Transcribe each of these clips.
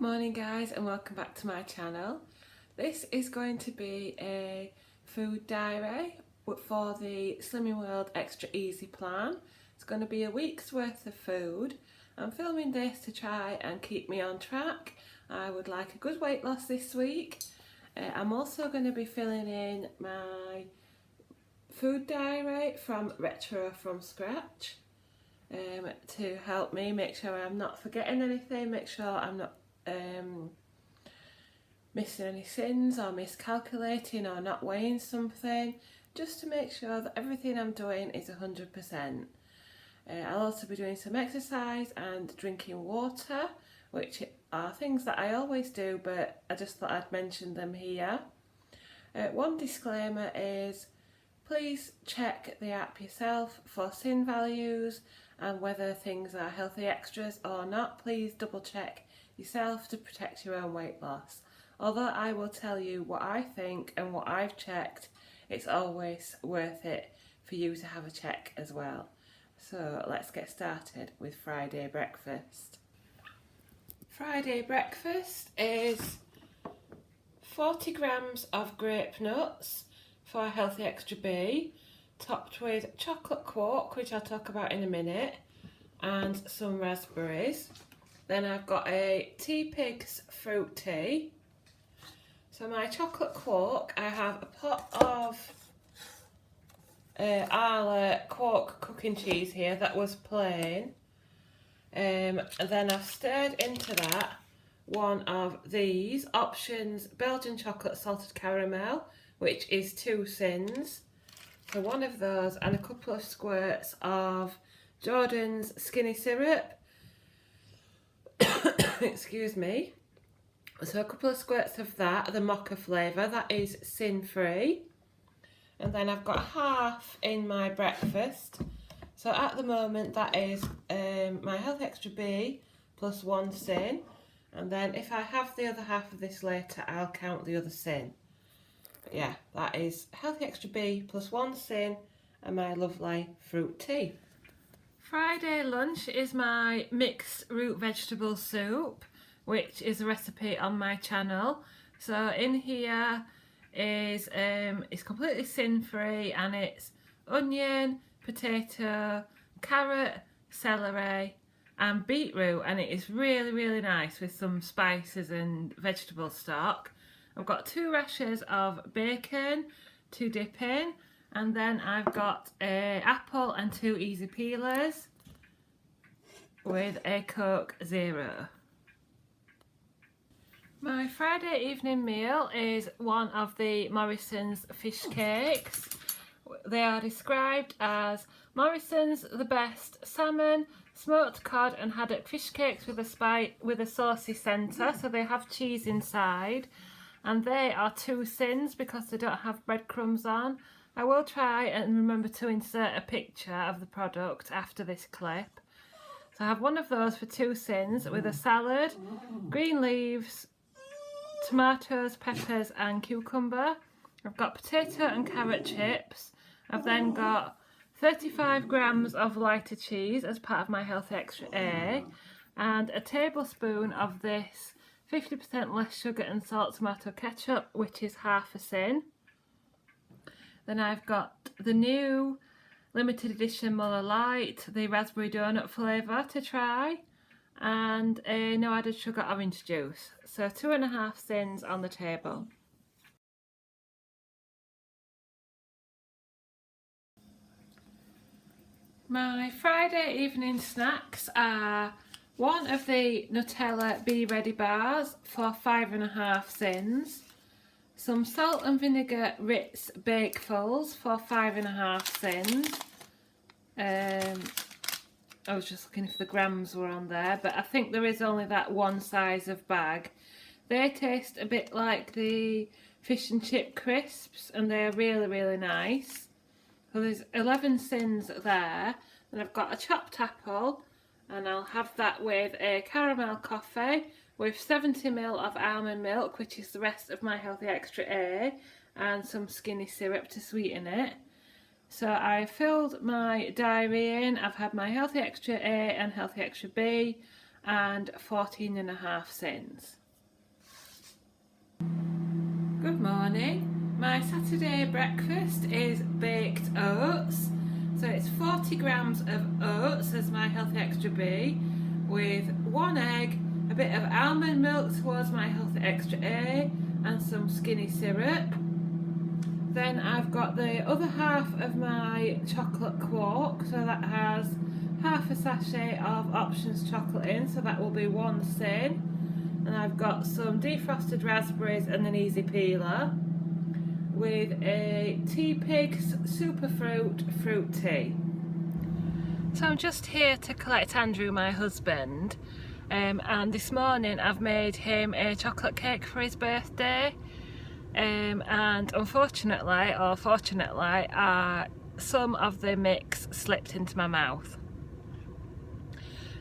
Good morning guys and welcome back to my channel. This is going to be a food diary for the Slimming World Extra Easy plan. It's going to be a week's worth of food. I'm filming this to try and keep me on track. I would like a good weight loss this week. I'm also going to be filling in my food diary from Retro from Scratch to help me make sure I'm not forgetting anything, make sure I'm not missing any sins or miscalculating or not weighing something, just to make sure that everything I'm doing is 100%. I'll also be doing some exercise and drinking water, which are things that I always do, but I just thought I'd mention them here. One disclaimer is please check the app yourself for sin values and whether things are healthy extras or not. Please double check yourself to protect your own weight loss. Although I will tell you what I think and what I've checked, it's always worth it for you to have a check as well. So let's get started with Friday breakfast. Friday breakfast is 40 grams of grape nuts for a healthy extra B, topped with chocolate quark, which I'll talk about in a minute, and some raspberries. Then I've got a Teapigs fruit tea. So my chocolate quark, I have a pot of Arla quark cooking cheese here that was plain. And then I've stirred into that one of these Options Belgian chocolate salted caramel, which is 2 sins. So one of those and a couple of squirts of Jordan's skinny syrup. Excuse me. So a couple of squirts of that, the mocha flavour, that is sin free. And then I've got half in my breakfast. So at the moment that is my Healthy Extra B plus 1 sin. And then if I have the other half of this later, I'll count the other sin. But yeah, that is Healthy Extra B plus 1 sin and my lovely fruit tea. Friday lunch is my mixed root vegetable soup, which is a recipe on my channel. So in here is it's completely sin free and it's onion, potato, carrot, celery and beetroot, and it is really nice with some spices and vegetable stock. I've got 2 rashers of bacon to dip in, and then I've got an apple and 2 easy peelers with a Coke Zero. My Friday evening meal is one of the Morrison's fish cakes. They are described as Morrison's the best salmon, smoked cod and haddock fish cakes with a saucy centre, so they have cheese inside, and they are 2 sins because they don't have breadcrumbs on. I will try and remember to insert a picture of the product after this clip. So I have one of those for 2 sins with a salad, green leaves, tomatoes, peppers and cucumber. I've got potato and carrot chips. I've then got 35 grams of lighter cheese as part of my Healthy Extra A, and a tablespoon of this 50% less sugar and salt tomato ketchup, which is half a sin. Then I've got the new limited edition Muller Lite, the raspberry donut flavour to try, and a no added sugar orange juice. So 2.5 sins on the table. My Friday evening snacks are one of the Nutella Be Ready bars for 5.5 sins, some salt and vinegar Ritz bakefuls for 5.5 sins. I was just looking if the grams were on there, but I think there is only that one size of bag. They taste a bit like the fish and chip crisps and they're really nice. So there's 11 sins there. And I've got a chopped apple, and I'll have that with a caramel coffee with 70ml of almond milk, which is the rest of my Healthy Extra A, and some skinny syrup to sweeten it. So I filled my diary in. I've had my Healthy Extra A and Healthy Extra B. and 14.5 sins. Good morning. My Saturday breakfast is baked oats. So it's 40 grams of oats as my Healthy Extra B, with 1 egg, a bit of almond milk towards my Healthy Extra A, and some skinny syrup. Then I've got the other half of my chocolate quark, so that has half a sachet of Options chocolate in, so that will be 1 sin. And I've got some defrosted raspberries and an easy peeler, with a Teapigs Superfruit fruit tea. So I'm just here to collect Andrew, my husband, and this morning I've made him a chocolate cake for his birthday, and unfortunately, or fortunately, some of the mix slipped into my mouth.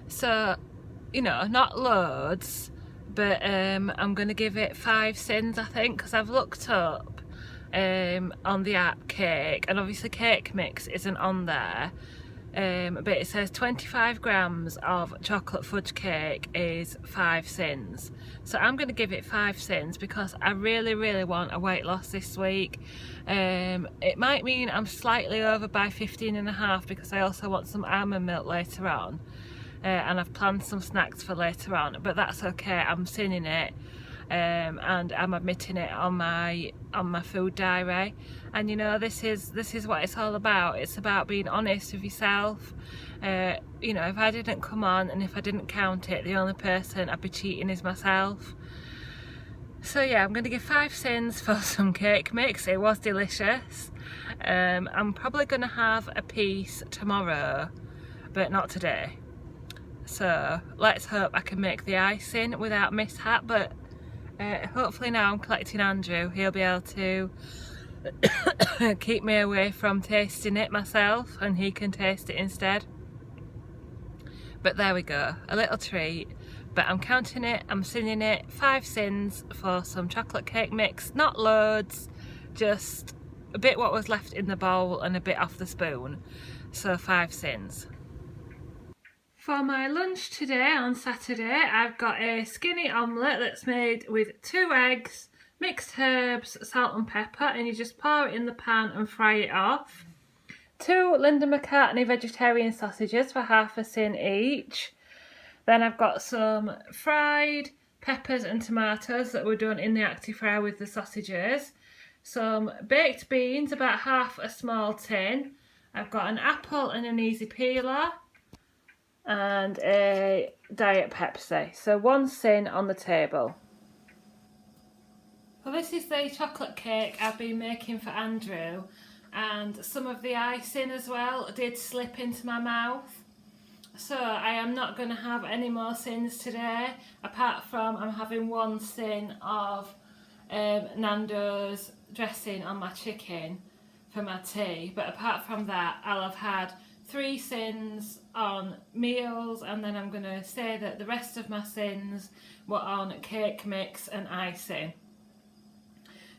So, you know, not loads, but I'm going to give it 5 sins, I think, because I've looked up on the app Cake, and obviously Cake Mix isn't on there, but it says 25 grams of chocolate fudge cake is 5 sins. So I'm going to give it 5 sins because I really want a weight loss this week. It might mean I'm slightly over by 15.5 because I also want some almond milk later on, and I've planned some snacks for later on, but that's okay. I'm sinning it. And I'm admitting it on my food diary, and you know, this is what it's all about. It's about being honest with yourself. You know, if I didn't come on and if I didn't count it, the only person I'd be cheating is myself. So yeah, I'm going to give 5 sins for some cake mix. It was delicious. I'm probably going to have a piece tomorrow, but not today. So let's hope I can make the icing without mishap, but hopefully now I'm collecting Andrew, he'll be able to keep me away from tasting it myself, and he can taste it instead. But there we go, a little treat. But I'm counting it, I'm sinning it, 5 sins for some chocolate cake mix. Not loads, just a bit what was left in the bowl and a bit off the spoon. So 5 sins. For my lunch today on Saturday, I've got a skinny omelette that's made with 2 eggs, mixed herbs, salt and pepper, and you just pour it in the pan and fry it off. 2 Linda McCartney vegetarian sausages for half a sin each. Then I've got some fried peppers and tomatoes that were done in the Actifry with the sausages. Some baked beans, about half a small tin. I've got an apple and an easy peeler, and a Diet Pepsi. So 1 sin on the table. Well, this is the chocolate cake I've been making for Andrew, and some of the icing as well did slip into my mouth. So I am not going to have any more sins today, apart from I'm having 1 sin of Nando's dressing on my chicken for my tea. But apart from that, I'll have had 3 sins on meals, and then I'm going to say that the rest of my sins were on cake mix and icing.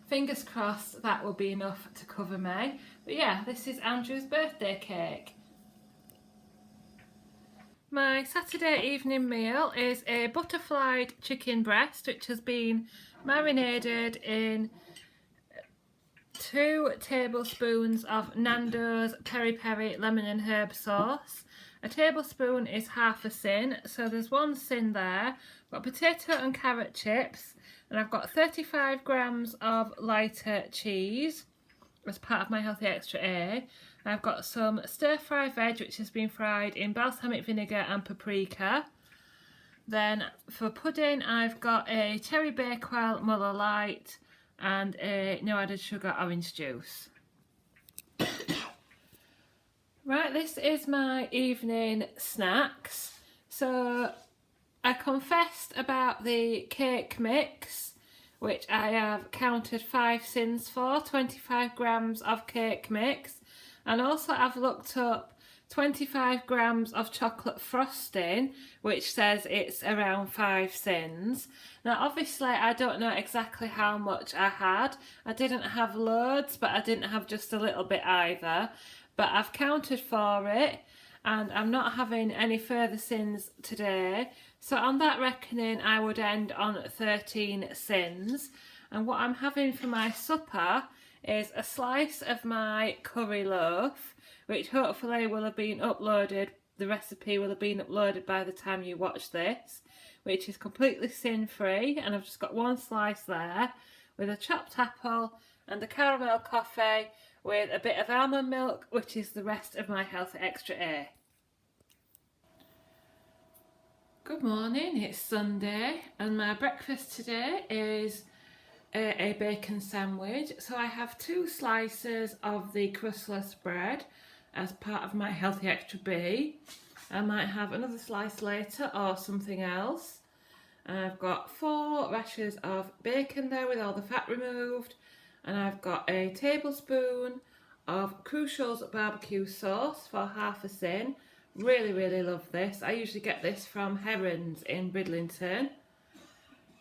Fingers crossed that will be enough to cover me. But yeah, this is Andrew's birthday cake. My Saturday evening meal is a butterflied chicken breast, which has been marinated in 2 tablespoons of Nando's peri peri lemon and herb sauce. A tablespoon is half a sin, so there's 1 sin there. I've got potato and carrot chips, and I've got 35 grams of lighter cheese as part of my Healthy Extra A. I've got some stir-fry veg, which has been fried in balsamic vinegar and paprika. Then for pudding, I've got a cherry Bakewell Muller Light and a no added sugar orange juice. Right, this is my evening snacks. So I confessed about the cake mix, which I have counted 5 sins for, 25 grams of cake mix. And also I've looked up 25 grams of chocolate frosting, which says it's around 5 sins. Now obviously I don't know exactly how much I had. I didn't have loads, but I didn't have just a little bit either. But I've counted for it, and I'm not having any further sins today. So on that reckoning I would end on 13 sins, and what I'm having for my supper is a slice of my curry loaf, which hopefully will have been uploaded, the recipe will have been uploaded by the time you watch this, which is completely sin free, and I've just got one slice there with a chopped apple and a caramel coffee with a bit of almond milk, which is the rest of my Healthy Extra A. Good morning, it's Sunday and my breakfast today is a bacon sandwich. So I have 2 slices of the crustless bread as part of my Healthy Extra B. I might have another slice later or something else. I've got 4 rashers of bacon there with all the fat removed, and I've got a tablespoon of Crucial's barbecue sauce for half a sin. Really love this. I usually get this from Heron's in Bridlington.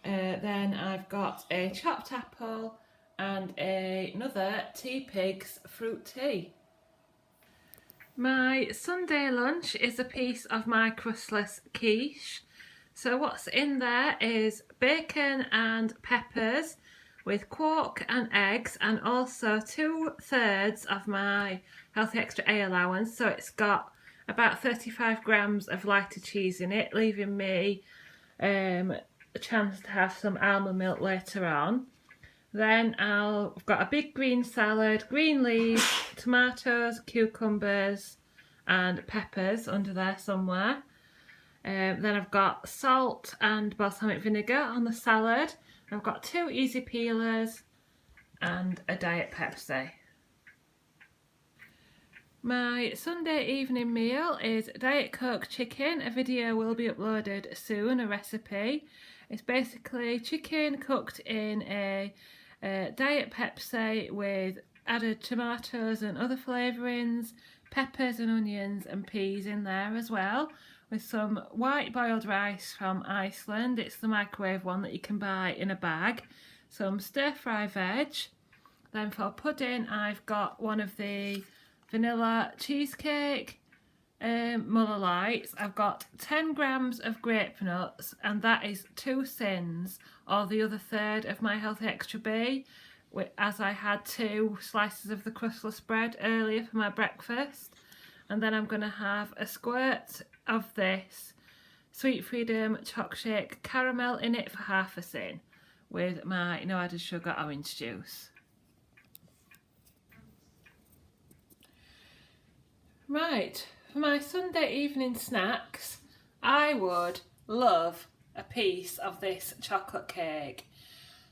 Then I've got a chopped apple and another Teapigs fruit tea. My Sunday lunch is a piece of my crustless quiche. So what's in there is bacon and peppers with quark and eggs, and also 2/3 of my Healthy Extra A allowance. So it's got about 35 grams of lighter cheese in it, leaving me a chance to have some almond milk later on. Then I've got a big green salad, green leaves, tomatoes, cucumbers and peppers under there somewhere. Then I've got salt and balsamic vinegar on the salad. I've got 2 easy peelers and a Diet Pepsi. My Sunday evening meal is Diet Coke chicken. A video will be uploaded soon, a recipe. It's basically chicken cooked in a Diet Pepsi with added tomatoes and other flavourings, peppers and onions and peas in there as well, with some white boiled rice from Iceland. It's the microwave one that you can buy in a bag. Some stir fry veg. Then for pudding I've got one of the vanilla cheesecake Muller Lights. I've got 10 grams of grape nuts, and that is 2 sins, or the other third of my Healthy Extra B, as I had 2 slices of the crustless bread earlier for my breakfast. And then I'm going to have a squirt of this Sweet Freedom Choc Shake caramel in it for half a sin, with my no added sugar orange juice. Right, for my Sunday evening snacks, I would love a piece of this chocolate cake.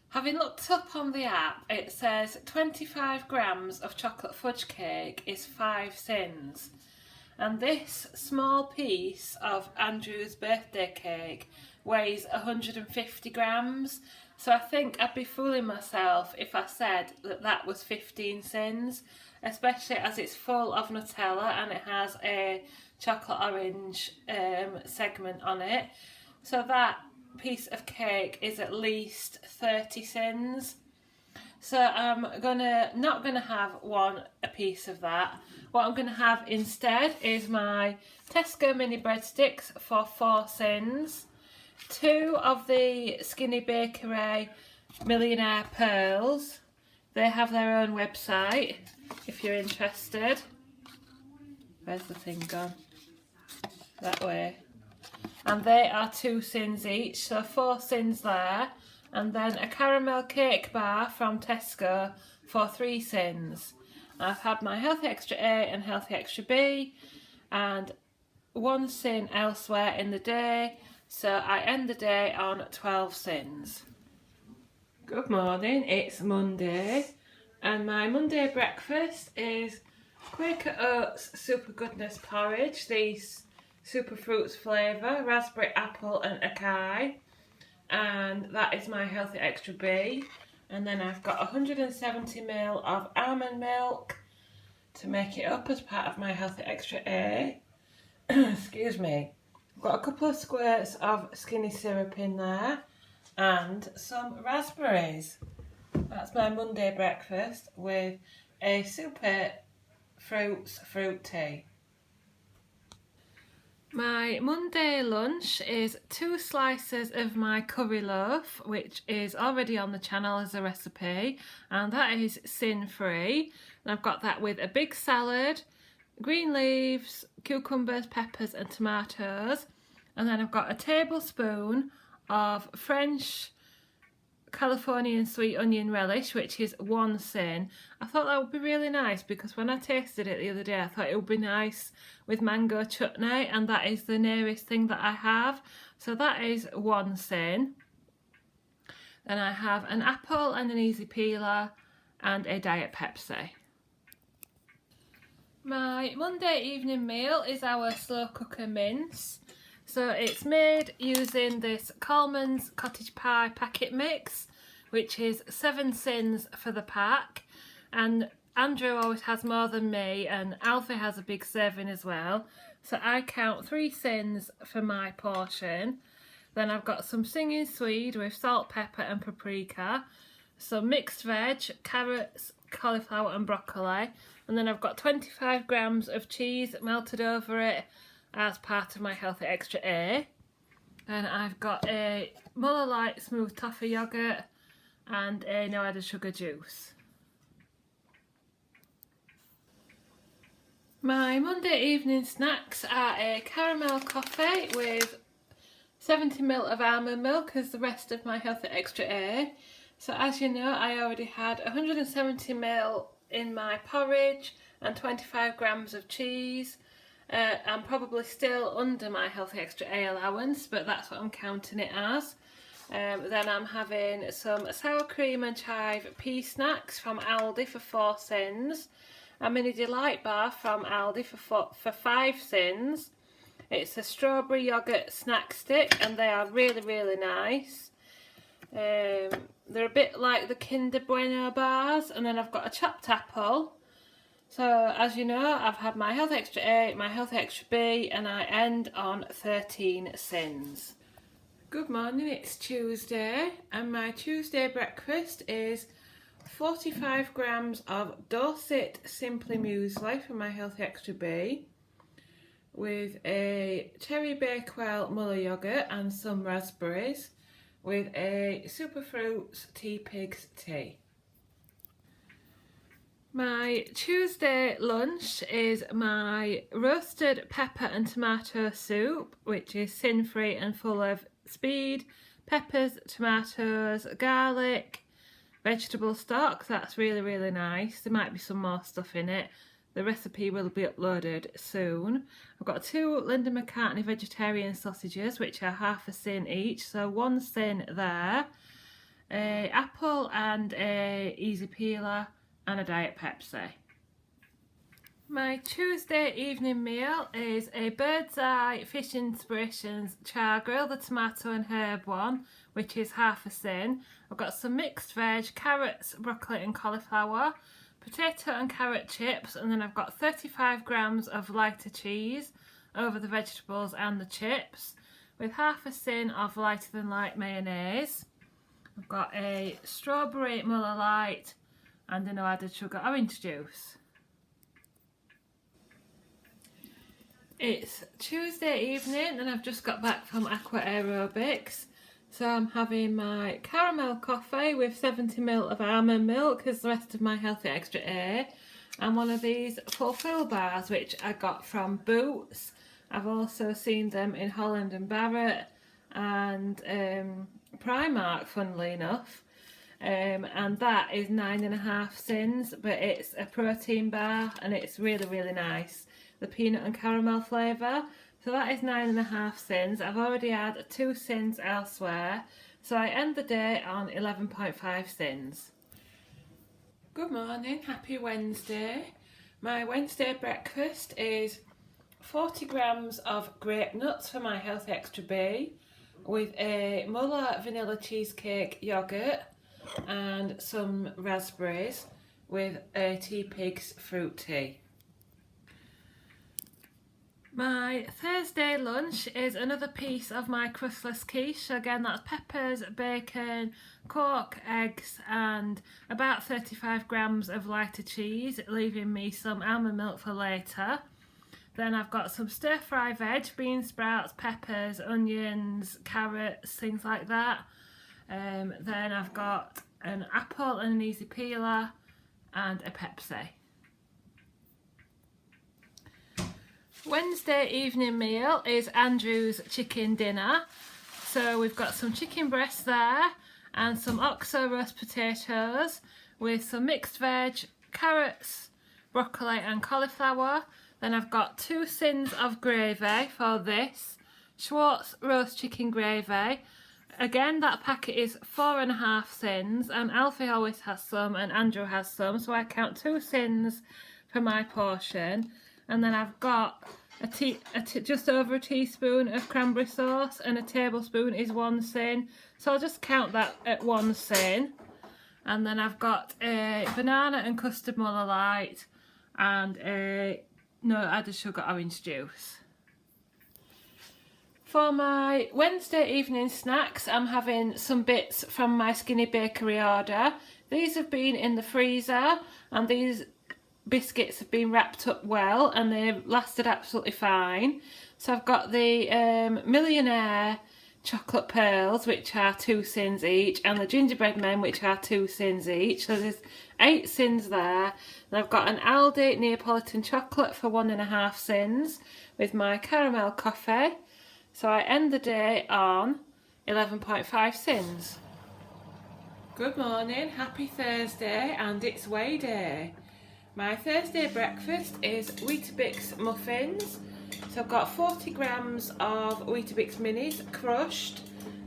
Having looked up on the app, it says 25 grams of chocolate fudge cake is 5 sins. And this small piece of Andrew's birthday cake weighs 150 grams. So I think I'd be fooling myself if I said that that was 15 sins, especially as it's full of Nutella and it has a chocolate orange segment on it. So that piece of cake is at least 30 sins. So I'm not gonna have a piece of that. What I'm gonna have instead is my Tesco mini breadsticks for 4 sins, 2 of the Skinny Bakery Millionaire Pearls. They have their own website if you're interested. Where's the thing gone? That way. And they are 2 sins each, so 4 sins there. And then a caramel cake bar from Tesco for 3 sins. I've had my Healthy Extra A and Healthy Extra B, and 1 sin elsewhere in the day, so I end the day on 12 sins. Good morning, it's Monday, and my Monday breakfast is Quaker Oats Super Goodness porridge, the Superfruits flavour, raspberry, apple and acai. And that is my Healthy Extra B. And then I've got 170ml of almond milk to make it up as part of my Healthy Extra A. Excuse me. I've got a couple of squirts of skinny syrup in there and some raspberries. That's my Monday breakfast with a Super Fruits fruit tea. My Monday lunch is 2 slices of my curry loaf, which is already on the channel as a recipe, and that is sin-free. And I've got that with a big salad, green leaves, cucumbers, peppers and tomatoes, and then I've got a tablespoon of French Californian sweet onion relish, which is 1 sin. I thought that would be really nice because when I tasted it the other day I thought it would be nice with mango chutney, and that is the nearest thing that I have, so that is 1 sin. Then I have an apple and an easy peeler and a Diet Pepsi. My Monday evening meal is our slow cooker mince. So it's made using this Coleman's Cottage Pie packet mix, which is 7 sins for the pack. And Andrew always has more than me, and Alfie has a big serving as well. So I count 3 sins for my portion. Then I've got some singing swede with salt, pepper and paprika, some mixed veg, carrots, cauliflower and broccoli. And then I've got 25 grams of cheese melted over it as part of my Healthy Extra A. And I've got a Muller Lite smooth toffee yoghurt and a no added sugar juice. My Monday evening snacks are a caramel coffee with 70ml of almond milk as the rest of my Healthy Extra A. So as you know, I already had 170ml in my porridge and 25 grams of cheese. I'm probably still under my Healthy Extra A allowance, but that's what I'm counting it as. Then I'm having some sour cream and chive pea snacks from Aldi for 4 sins. A mini delight bar from Aldi for 5 sins. It's a strawberry yoghurt snack stick and they are really, really nice. They're a bit like the Kinder Bueno bars. And then I've got a chopped apple. So as you know, I've had my Healthy Extra A, my Healthy Extra B, and I end on 13 sins. Good morning, it's Tuesday, and my Tuesday breakfast is 45 grams of Dorset Simply Muesli for my Healthy Extra B, with a Cherry Bakewell Muller yoghurt and some raspberries, with a Superfruits Tea Pigs tea. My Tuesday lunch is my roasted pepper and tomato soup, which is sin-free and full of speed, peppers, tomatoes, garlic, vegetable stock. That's really, really nice. There might be some more stuff in it. The recipe will be uploaded soon. I've got 2 Linda McCartney vegetarian sausages, which are half a sin each, so 1 sin there. An apple and a easy peeler and a Diet Pepsi. My Tuesday evening meal is a Bird's Eye Fish Inspirations char grill, the tomato and herb one, which is half a sin. I've got some mixed veg, carrots, broccoli and cauliflower, potato and carrot chips, and then I've got 35 grams of lighter cheese over the vegetables and the chips, with half a sin of lighter than light mayonnaise. I've got a strawberry Muller Lite and a no added sugar orange juice. It's Tuesday evening and I've just got back from aqua aerobics, so I'm having my caramel coffee with 70ml of almond milk as the rest of my Healthy Extra A, and one of these Fulfill bars which I got from Boots. I've also seen them in Holland and Barrett and Primark, funnily enough. And that is 9.5 sins, but it's a protein bar and it's really, really nice. The peanut and caramel flavour. So that is 9.5 sins. I've already had 2 sins elsewhere, so I end the day on 11.5 sins. Good morning, happy Wednesday. My Wednesday breakfast is 40 grams of grape nuts for my Healthy Extra B, with a Muller vanilla cheesecake yoghurt and some raspberries, with a Tea Pigs fruit tea. My Thursday lunch is another piece of my crustless quiche. Again, that's peppers, bacon, cork, eggs and about 35 grams of lighter cheese, leaving me some almond milk for later. Then I've got some stir fry veg, bean sprouts, peppers, onions, carrots, things like that. Then I've got an apple and an easy peeler and a Pepsi. Wednesday evening meal is Andrew's chicken dinner. So we've got some chicken breast there and some OXO roast potatoes with some mixed veg, carrots, broccoli and cauliflower. Then I've got 2 sins of gravy for this, Schwartz roast chicken gravy. Again, that packet is 4.5 sins, and Alfie always has some and Andrew has some, so I count 2 sins for my portion. And then I've got just over a teaspoon of cranberry sauce, and a tablespoon is 1 sin, so I'll just count that at 1 sin. And then I've got a banana and custard Muller Light and a no added sugar orange juice. For my Wednesday evening snacks, I'm having some bits from my Skinny Bakery order. These have been in the freezer, and these biscuits have been wrapped up well and they've lasted absolutely fine. So I've got the Millionaire chocolate pearls, which are 2 sins each, and the gingerbread men, which are 2 sins each. So there's 8 sins there. And I've got an Aldi Neapolitan chocolate for 1.5 sins with my caramel coffee. So I end the day on 11.5 sins. Good morning, happy Thursday, and it's weigh day. My Thursday breakfast is Weetabix muffins. So I've got 40 grams of Weetabix minis crushed.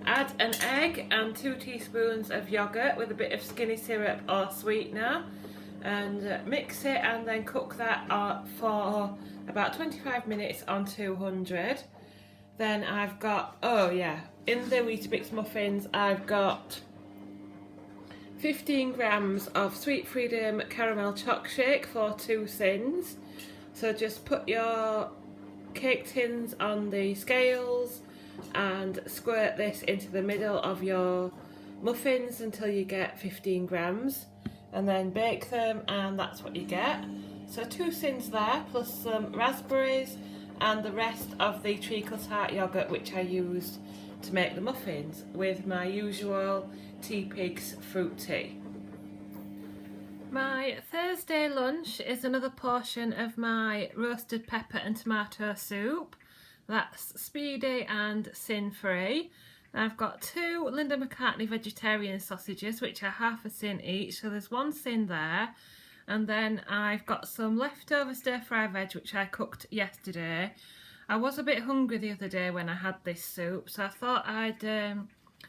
Add an egg and 2 teaspoons of yoghurt with a bit of skinny syrup or sweetener, and mix it and then cook that for about 25 minutes on 200. Then I've got, in the Weetabix muffins I've got 15 grams of Sweet Freedom caramel choc shake for 2 sins. So just put your cake tins on the scales and squirt this into the middle of your muffins until you get 15 grams, and then bake them, and that's what you get. So 2 sins there, plus some raspberries and the rest of the treacle tart yoghurt which I used to make the muffins, with my usual Teapigs fruit tea. My Thursday lunch is another portion of my roasted pepper and tomato soup. That's speedy and sin-free. I've got 2 Linda McCartney vegetarian sausages, which are 1/2 sin each, so there's 1 sin there. And then I've got some leftover stir-fry veg, which I cooked yesterday. I was a bit hungry the other day when I had this soup, so I thought I'd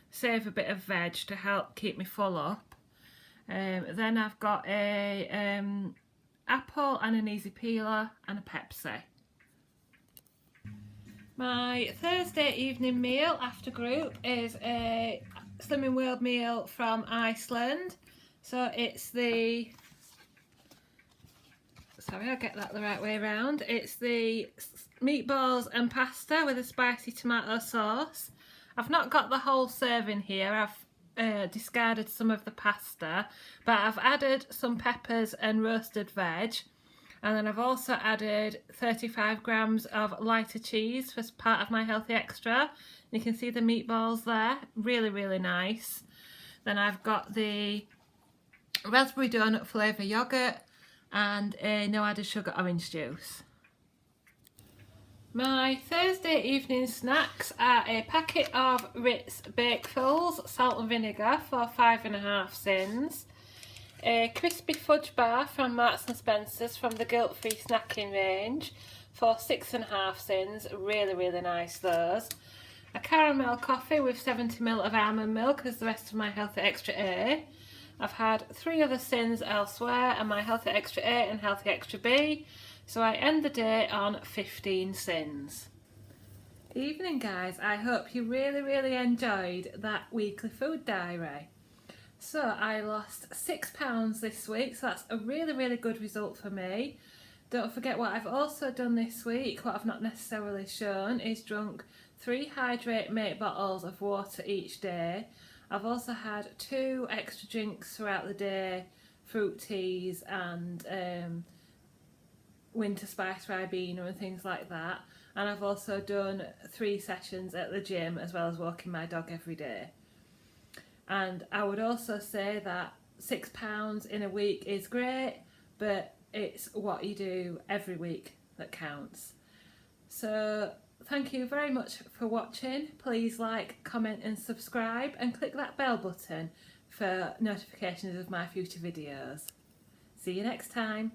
save a bit of veg to help keep me full up. Then I've got a apple and an easy peeler and a Pepsi. My Thursday evening meal after group is a Slimming World meal from Iceland. So it's the, sorry, I'll get that the right way around. It's the meatballs and pasta with a spicy tomato sauce. I've not got the whole serving here. I've discarded some of the pasta, but I've added some peppers and roasted veg, and then I've also added 35 grams of lighter cheese for part of my healthy extra. You can see the meatballs there, really nice. Then I've got the raspberry donut flavour yoghurt and a no added sugar orange juice. My Thursday evening snacks are a packet of Ritz Bakefuls salt and vinegar for 5.5 sins, a crispy fudge bar from Marks and Spencer's from the guilt-free snacking range for 6.5 sins, really nice those, a caramel coffee with 70ml of almond milk as the rest of my Healthy Extra A. I've had 3 other sins elsewhere, and my Healthy Extra A and Healthy Extra B. So I end the day on 15 sins. Evening guys, I hope you really enjoyed that weekly food diary. So I lost £6 this week, so that's a really good result for me. Don't forget what I've also done this week, what I've not necessarily shown, is drunk 3 Hydrate Mate bottles of water each day. I've also had 2 extra drinks throughout the day, fruit teas and winter spice Ribena and things like that. And I've also done 3 sessions at the gym as well as walking my dog every day. And I would also say that £6 in a week is great, but it's what you do every week that counts. So thank you very much for watching. Please like, comment and subscribe, and click that bell button for notifications of my future videos. See you next time.